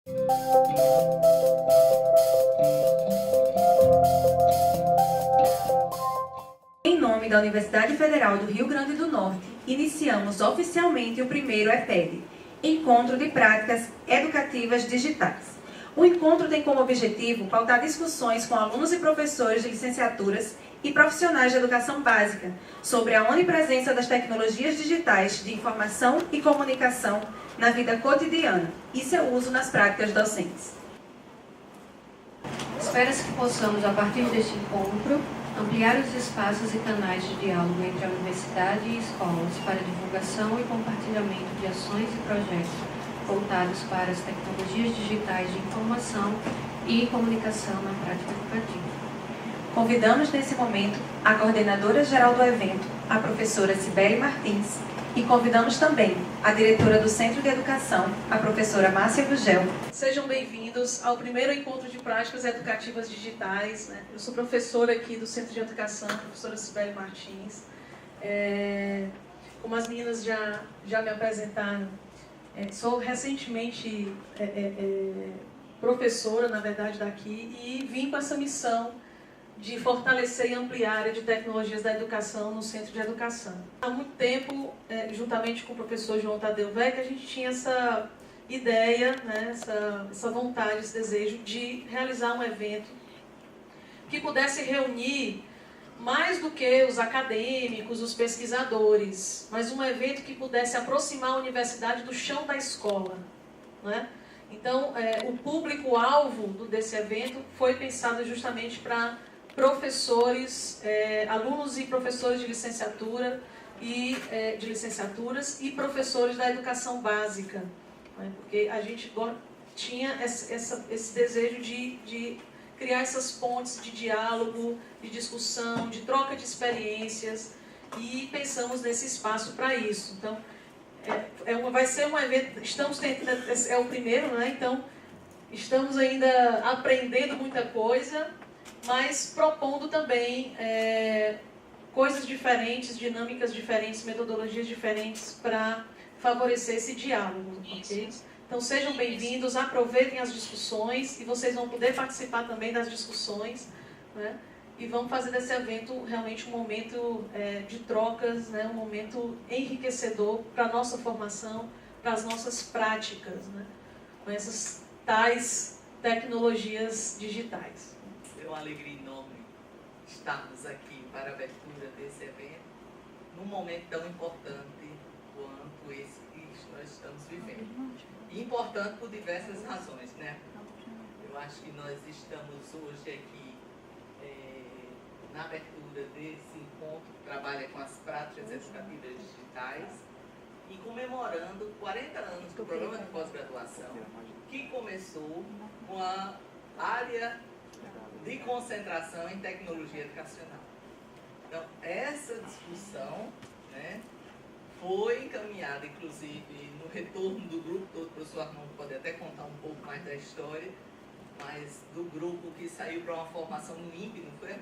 Em nome da Universidade Federal do Rio Grande do Norte, iniciamos oficialmente o primeiro EPED, Encontro de Práticas Educativas Digitais. O encontro tem como objetivo pautar discussões com alunos e professores de licenciaturas e profissionais de educação básica sobre a onipresença das tecnologias digitais de informação e comunicação na vida cotidiana e seu uso nas práticas docentes. Espera-se que possamos, a partir deste encontro, ampliar os espaços e canais de diálogo entre a universidade e escolas para divulgação e compartilhamento de ações e projetos voltados para as tecnologias digitais de informação e comunicação na prática educativa. Convidamos nesse momento a coordenadora geral do evento, a professora Cibele Martins, e convidamos também a diretora do Centro de Educação, a professora Márcia Gugel. Sejam bem-vindos ao primeiro encontro de práticas educativas digitais. Eu sou professora aqui do Centro de Educação, professora Cibele Martins. Como as meninas já me apresentaram, sou recentemente professora, na verdade, daqui, e vim com essa missão de fortalecer e ampliar a área de tecnologias da educação no Centro de Educação. Há muito tempo, juntamente com o professor João Tadeu Vec, a gente tinha essa ideia, essa vontade, esse desejo de realizar um evento que pudesse reunir mais do que os acadêmicos, os pesquisadores, mas um evento que pudesse aproximar a universidade do chão da escola, Então, o público-alvo desse evento foi pensado justamente para professores, alunos e professores de licenciatura de licenciaturas e professores da educação básica, porque a gente tinha esse desejo de criar essas pontes de diálogo, de discussão, de troca de experiências, e pensamos nesse espaço para isso. Então, vai ser um evento, estamos tentando, é o primeiro, então estamos ainda aprendendo muita coisa, mas propondo também coisas diferentes, dinâmicas diferentes, metodologias diferentes para favorecer esse diálogo, ok? Então sejam bem-vindos, aproveitem as discussões, e vocês vão poder participar também das discussões, e vamos fazer desse evento realmente um momento de trocas, um momento enriquecedor para a nossa formação, para as nossas práticas, com essas tais tecnologias digitais. É uma alegria enorme estarmos aqui para a abertura desse evento, num momento tão importante quanto esse que nós estamos vivendo. E importante por diversas razões, Eu acho que nós estamos hoje aqui na abertura desse encontro que trabalha com as práticas educativas digitais e comemorando 40 anos do programa de pós-graduação, que começou com a área de concentração em tecnologia educacional. Então, essa discussão foi encaminhada, inclusive, no retorno do grupo todo. O professor Armando pode até contar um pouco mais da história, mas do grupo que saiu para uma formação no INPE, não foi?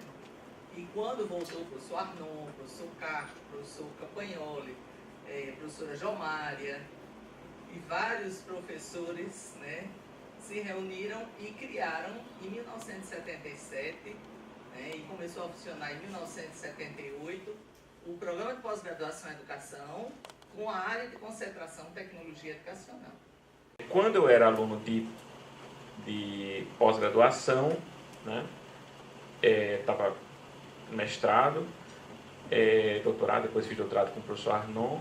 E quando voltou o professor Arnon, o professor Castro, o professor Campagnoli, a professora Jomária e vários professores, se reuniram e criaram em 1977, e começou a funcionar em 1978, o Programa de Pós-Graduação em Educação, com a área de concentração em Tecnologia Educacional. Quando eu era aluno de pós-graduação, estava mestrado, doutorado, depois fiz doutorado com o professor Arnon,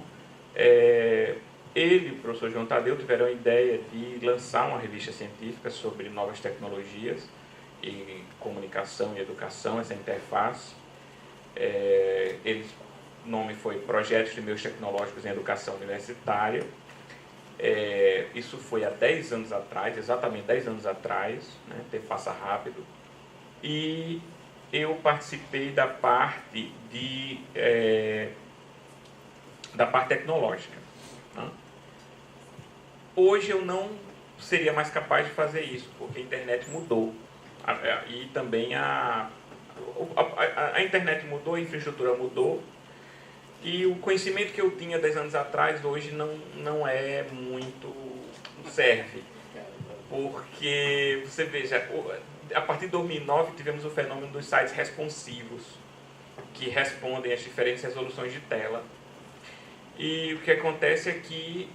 ele e o professor João Tadeu tiveram a ideia de lançar uma revista científica sobre novas tecnologias em comunicação e educação, essa interface. O nome foi Projetos de Meios Tecnológicos em Educação Universitária. Isso foi há 10 anos atrás, exatamente 10 anos atrás, tempo passa rápido. E eu participei da parte tecnológica. Hoje eu não seria mais capaz de fazer isso, porque a internet mudou. E também a internet mudou, a infraestrutura mudou, e o conhecimento que eu tinha 10 anos atrás, hoje não é muito, não serve. porque, você veja, a partir de 2009 tivemos o fenômeno dos sites responsivos, que respondem às diferentes resoluções de tela. E o que acontece é que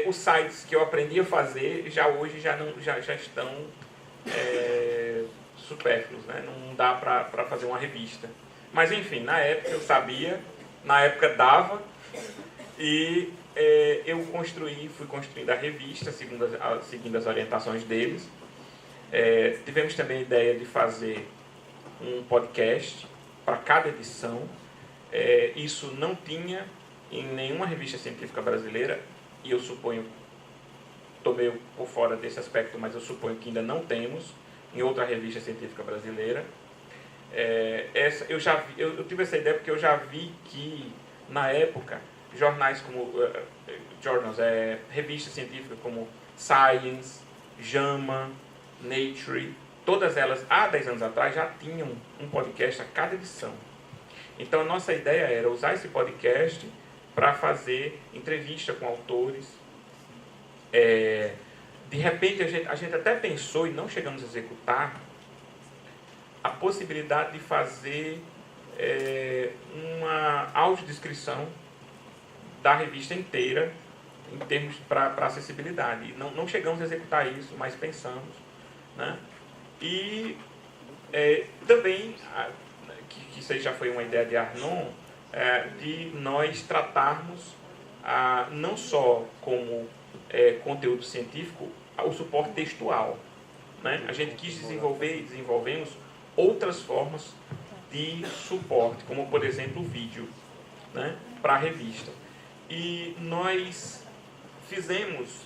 os sites que eu aprendi a fazer hoje já estão supérfluos, né? Não dá para fazer uma revista. Mas enfim, na época eu sabia, na época dava, e eu fui construindo a revista seguindo as orientações deles. Tivemos também a ideia de fazer um podcast para cada edição. Isso não tinha em nenhuma revista científica brasileira, e eu suponho, estou meio por fora desse aspecto, mas eu suponho que ainda não temos em outra revista científica brasileira. Eu tive essa ideia porque eu já vi que, na época, jornais como revistas científicas como Science, JAMA, Nature, todas elas, há 10 anos atrás, já tinham um podcast a cada edição. Então, a nossa ideia era usar esse podcast para fazer entrevista com autores. De repente, a gente até pensou, e não chegamos a executar, a possibilidade de fazer uma audiodescrição da revista inteira, em termos para acessibilidade. Não chegamos a executar isso, mas pensamos, né? E também, que isso aí já foi uma ideia de Arnon, de nós tratarmos não só como conteúdo científico, o suporte textual, né? A gente quis desenvolver e desenvolvemos outras formas de suporte, como por exemplo o vídeo, né, para a revista. E nós fizemos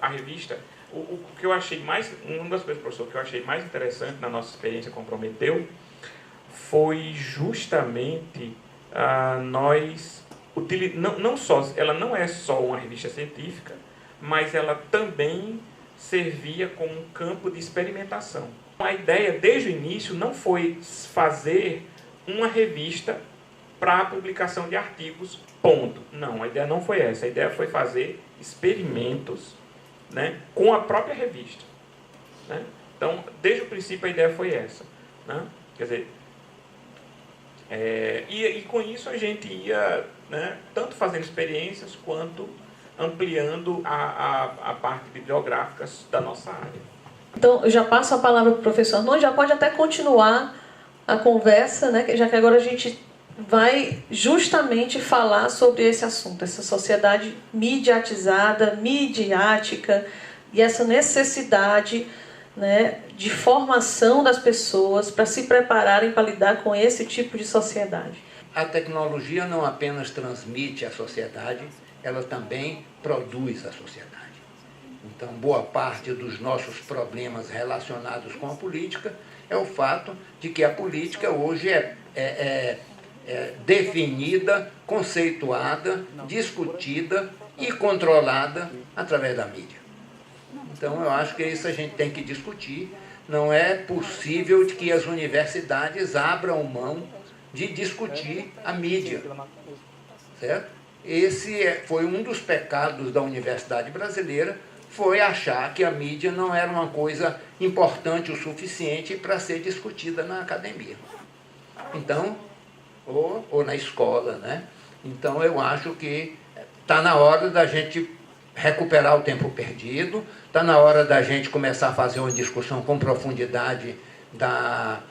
a revista. O que eu achei uma das coisas, professor, que eu achei mais interessante na nossa experiência com Prometeu foi justamente ela não é só uma revista científica, mas ela também servia como um campo de experimentação. A ideia, desde o início, não foi fazer uma revista para publicação de artigos, ponto. Não, a ideia não foi essa. A ideia foi fazer experimentos, né, com a própria revista, né? Então, desde o princípio, a ideia foi essa, né? Quer dizer, e com isso a gente ia, né, tanto fazendo experiências quanto ampliando a parte bibliográfica da nossa área. Então, eu já passo a palavra para o professor Arnon, já pode até continuar a conversa, né, já que agora a gente vai justamente falar sobre esse assunto, essa sociedade mediatizada, midiática, e essa necessidade, né, de formação das pessoas para se prepararem para lidar com esse tipo de sociedade. A tecnologia não apenas transmite a sociedade, ela também produz a sociedade. Então, boa parte dos nossos problemas relacionados com a política é o fato de que a política hoje é definida, conceituada, discutida e controlada através da mídia. Então, eu acho que isso a gente tem que discutir. Não é possível que as universidades abram mão de discutir a mídia, certo? Esse foi um dos pecados da universidade brasileira, foi achar que a mídia não era uma coisa importante o suficiente para ser discutida na academia. Então, ou na escola, né? Então, eu acho que está na hora da gente recuperar o tempo perdido, está na hora da gente começar a fazer uma discussão com profundidade da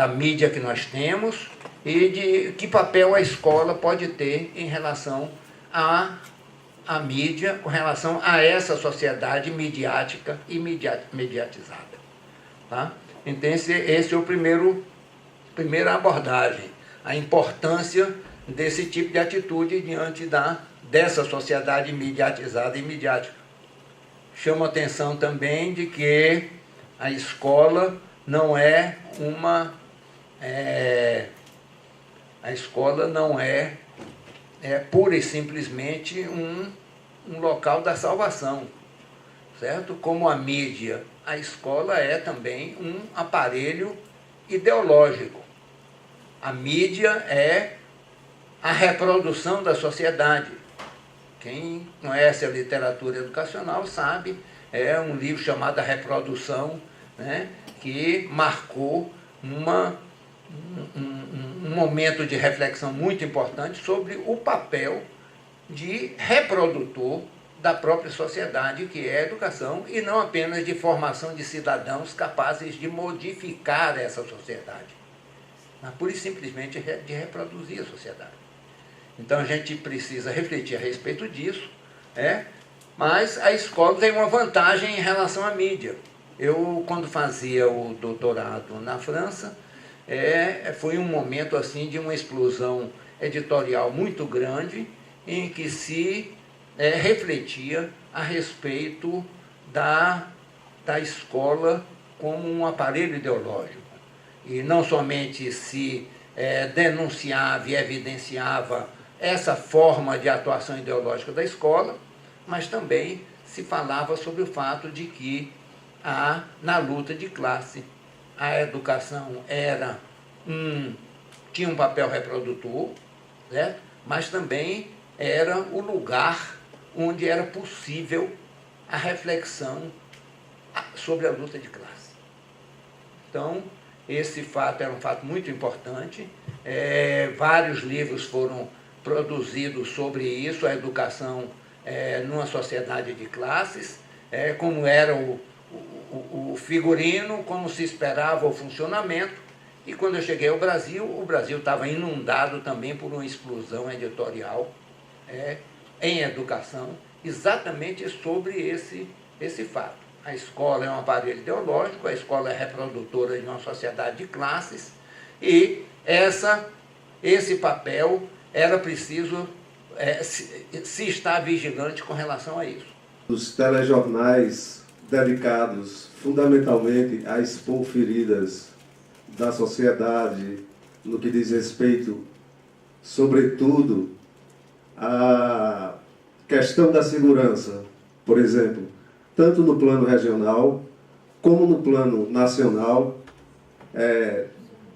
mídia que nós temos e de que papel a escola pode ter em relação à mídia, com relação a essa sociedade midiática e mediatizada. Tá? Então, esse é o primeira abordagem, a importância desse tipo de atitude diante dessa sociedade mediatizada e midiática. Chamo a atenção também de que a escola não é pura e simplesmente um local da salvação, certo? Como a mídia, a escola é também um aparelho ideológico. A mídia é a reprodução da sociedade. Quem conhece a literatura educacional sabe é um livro chamado A Reprodução, né, que marcou um momento de reflexão muito importante sobre o papel de reprodutor da própria sociedade, que é a educação, e não apenas de formação de cidadãos capazes de modificar essa sociedade, mas pura e simplesmente de reproduzir a sociedade. Então a gente precisa refletir a respeito disso, mas a escola tem uma vantagem em relação à mídia. Eu, quando fazia o doutorado na França, foi um momento assim de uma explosão editorial muito grande, em que se refletia a respeito da escola como um aparelho ideológico. E não somente se denunciava e evidenciava essa forma de atuação ideológica da escola, mas também se falava sobre o fato de que na luta de classe a educação tinha um papel reprodutor, certo? Mas também era o lugar onde era possível a reflexão sobre a luta de classe. Então, esse fato era um fato muito importante. Vários livros foram produzidos sobre isso, a educação numa sociedade de classes, como era o figurino, como se esperava o funcionamento. E quando eu cheguei ao Brasil, o Brasil estava inundado também por uma explosão editorial em educação, exatamente sobre esse fato. A escola é um aparelho ideológico, a escola é reprodutora de uma sociedade de classes, e esse papel era preciso se estar vigilante com relação a isso. Os telejornais dedicados fundamentalmente a expor feridas da sociedade no que diz respeito, sobretudo, à questão da segurança, por exemplo, tanto no plano regional como no plano nacional,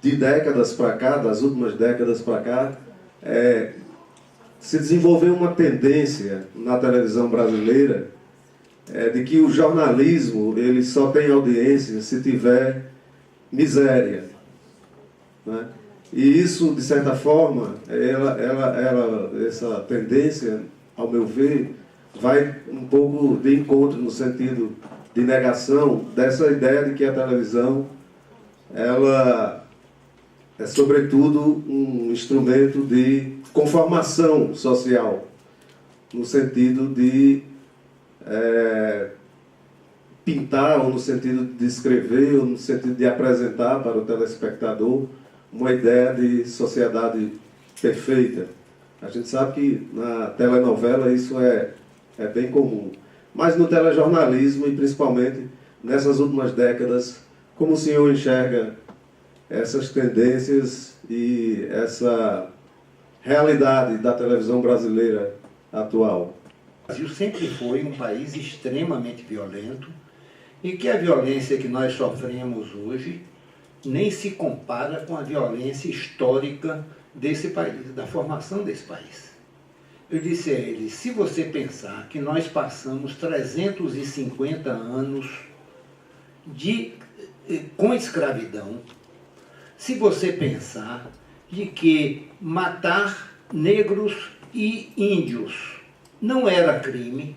de décadas para cá, das últimas décadas para cá, se desenvolveu uma tendência na televisão brasileira de que o jornalismo ele só tem audiência se tiver miséria, né? E isso, de certa forma, essa tendência, ao meu ver, vai um pouco de encontro no sentido de negação dessa ideia de que a televisão ela é, sobretudo, um instrumento de conformação social, no sentido de pintar, ou no sentido de descrever, ou no sentido de apresentar para o telespectador uma ideia de sociedade perfeita. A gente sabe que na telenovela isso é bem comum. Mas no telejornalismo, e principalmente nessas últimas décadas, como o senhor enxerga essas tendências e essa realidade da televisão brasileira atual? O Brasil sempre foi um país extremamente violento, e que a violência que nós sofremos hoje nem se compara com a violência histórica desse país, da formação desse país. Eu disse a ele, se você pensar que nós passamos 350 anos com escravidão, se você pensar de que matar negros e índios não era crime,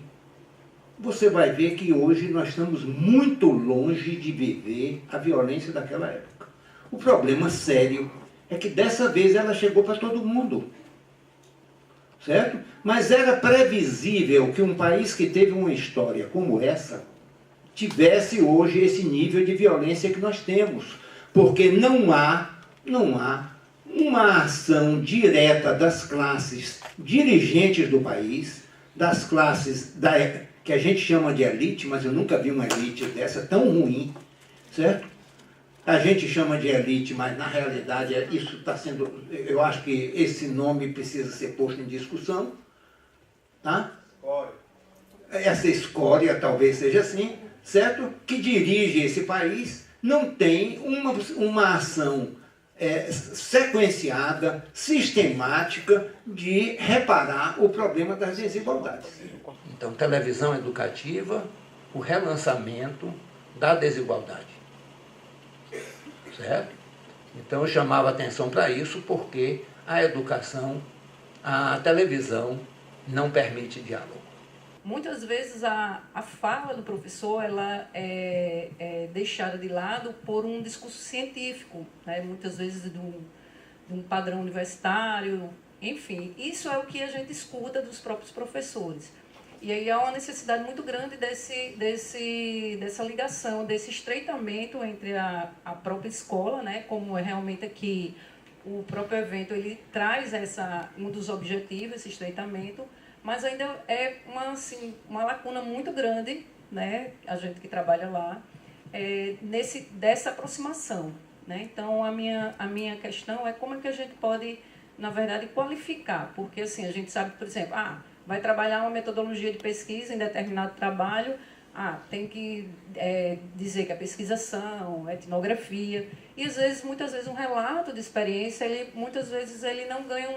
você vai ver que hoje nós estamos muito longe de viver a violência daquela época. O problema sério é que dessa vez ela chegou para todo mundo, certo? Mas era previsível que um país que teve uma história como essa tivesse hoje esse nível de violência que nós temos, porque não há uma ação direta das classes dirigentes do país, das classes que a gente chama de elite, mas eu nunca vi uma elite dessa tão ruim, certo? A gente chama de elite, mas na realidade isso está sendo... Eu acho que esse nome precisa ser posto em discussão, tá? Escória. Essa escória talvez seja assim, certo? Que dirige esse país, não tem uma ação sequenciada, sistemática, de reparar o problema das desigualdades. Então, televisão educativa o relançamento da desigualdade. Certo? Então eu chamava atenção para isso porque a educação, a televisão não permite diálogo. Muitas vezes a fala do professor ela é deixada de lado por um discurso científico, né? Muitas vezes de um padrão universitário, enfim. Isso é o que a gente escuta dos próprios professores. E aí há uma necessidade muito grande dessa ligação, desse estreitamento entre a própria escola, né? Como é realmente aqui o próprio evento ele traz um dos objetivos, esse estreitamento, mas ainda é uma lacuna muito grande, né? A gente que trabalha lá, dessa aproximação, né? Então a minha questão é como é que a gente pode, na verdade, qualificar, porque assim, a gente sabe, por exemplo, vai trabalhar uma metodologia de pesquisa em determinado trabalho, tem que dizer que é pesquisação, etnografia, e muitas vezes um relato de experiência, muitas vezes ele não ganha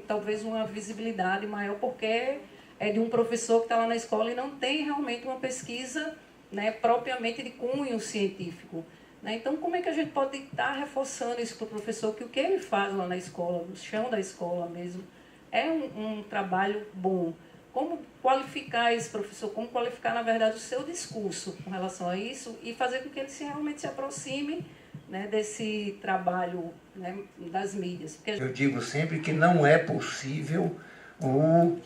talvez uma visibilidade maior, porque é de um professor que está lá na escola e não tem realmente uma pesquisa, né, propriamente de cunho científico. Né? Então, como é que a gente pode estar reforçando isso para o professor, que o que ele faz lá na escola, no chão da escola mesmo, é um trabalho bom? Como qualificar esse professor, como qualificar, na verdade, o seu discurso com relação a isso e fazer com que ele realmente se aproxime, né, desse trabalho, né, das mídias. Porque eu digo sempre que não é possível um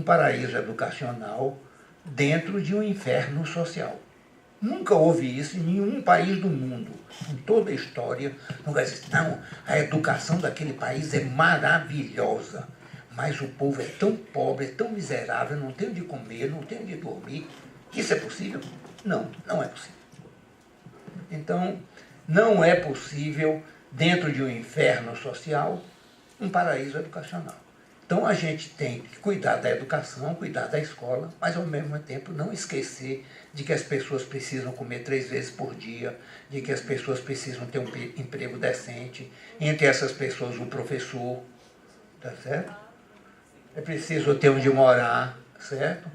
paraíso educacional dentro de um inferno social. Nunca houve isso em nenhum país do mundo. Em toda a história, não vai dizer, não, a educação daquele país é maravilhosa, mas o povo é tão pobre, é tão miserável, não tem onde comer, não tem onde dormir. Isso é possível? Não, não é possível. Então, não é possível, dentro de um inferno social, um paraíso educacional. Então, a gente tem que cuidar da educação, cuidar da escola, mas, ao mesmo tempo, não esquecer de que as pessoas precisam comer 3 vezes por dia, de que as pessoas precisam ter um emprego decente, entre essas pessoas o professor, tá certo? É preciso ter onde morar, certo?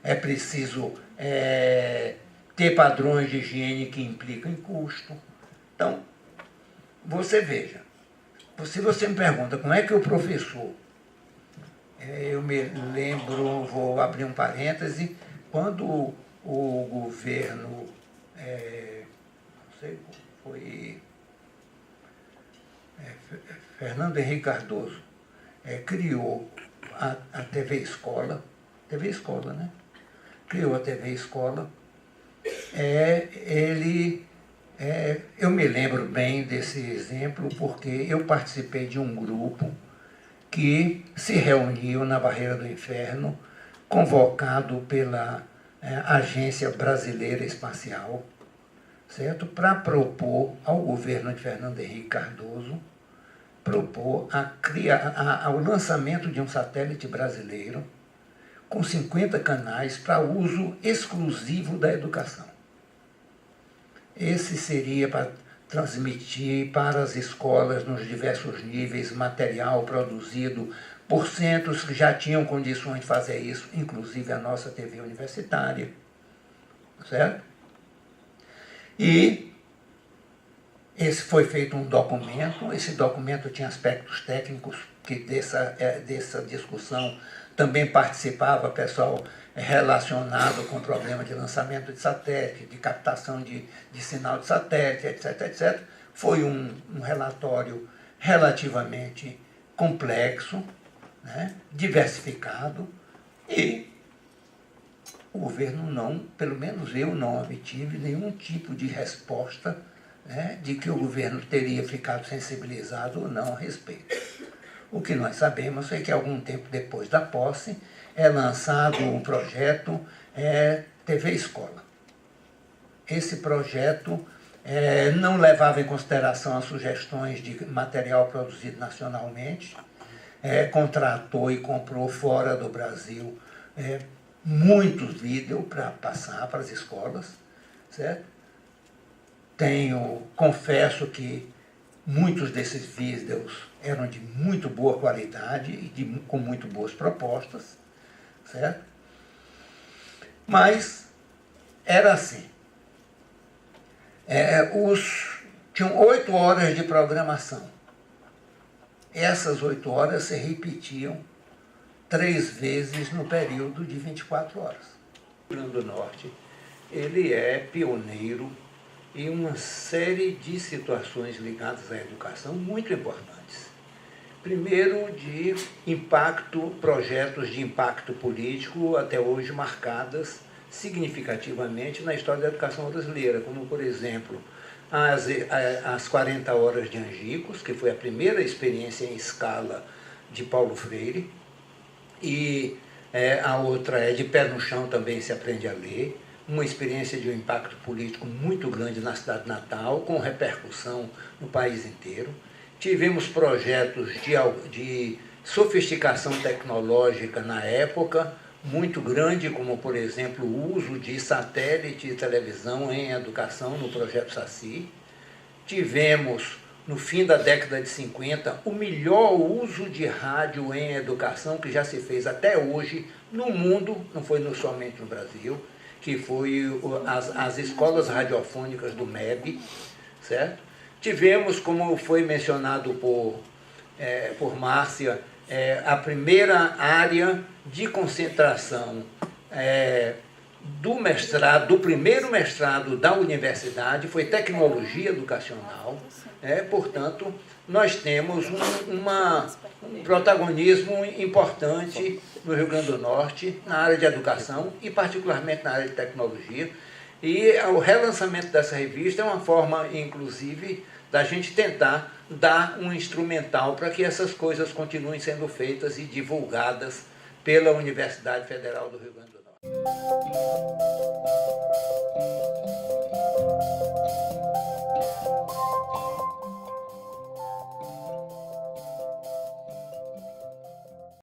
É preciso ter padrões de higiene que implicam em custo. Então, você veja, se você me pergunta como é que o professor... eu me lembro, vou abrir um parêntese, quando o governo, não sei, foi Fernando Henrique Cardoso, criou a TV Escola, né? Criou a TV Escola, eu me lembro bem desse exemplo porque eu participei de um grupo que se reuniu na Barreira do Inferno, convocado pela Agência Brasileira Espacial, certo? Para propor ao governo de Fernando Henrique Cardoso, o lançamento de um satélite brasileiro com 50 canais para uso exclusivo da educação. Esse seria para transmitir para as escolas nos diversos níveis material produzido por centros que já tinham condições de fazer isso, inclusive a nossa TV universitária, certo? E esse foi feito um documento, esse documento tinha aspectos técnicos, que dessa discussão também participava pessoal relacionado com o problema de lançamento de satélite, de captação de sinal de satélite, etc, etc. Foi um relatório relativamente complexo, né, diversificado, e o governo não, pelo menos eu não obtive nenhum tipo de resposta, né, de que o governo teria ficado sensibilizado ou não a respeito. O que nós sabemos é que algum tempo depois da posse é lançado um projeto TV Escola. Esse projeto não levava em consideração as sugestões de material produzido nacionalmente, contratou e comprou fora do Brasil muitos vídeos para passar para as escolas, certo? Confesso que muitos desses vídeos eram de muito boa qualidade e com muito boas propostas, certo? Mas era assim. Tinham 8 horas de programação. Essas 8 horas se repetiam 3 vezes no período de 24 horas. O Rio Grande do Norte, ele é pioneiro em uma série de situações ligadas à educação muito importantes. Primeiro, de impacto, projetos de impacto político até hoje marcadas significativamente na história da educação brasileira, como, por exemplo, as 40 horas de Angicos, que foi a primeira experiência em escala de Paulo Freire, e a outra é De Pé no Chão Também Se Aprende a Ler, uma experiência de um impacto político muito grande na cidade natal, com repercussão no país inteiro. Tivemos projetos de sofisticação tecnológica na época, muito grande, como, por exemplo, o uso de satélite e televisão em educação no projeto Saci. Tivemos, no fim da década de 50, o melhor uso de rádio em educação que já se fez até hoje no mundo, não foi somente no Brasil, que foi as escolas radiofônicas do MEB, certo? Tivemos, como foi mencionado por Márcia, a primeira área de concentração do primeiro mestrado da universidade foi tecnologia educacional. Portanto, nós temos um protagonismo importante no Rio Grande do Norte na área de educação e particularmente na área de tecnologia. E o relançamento dessa revista é uma forma, inclusive, da gente tentar dar um instrumental para que essas coisas continuem sendo feitas e divulgadas pela Universidade Federal do Rio Grande do Norte.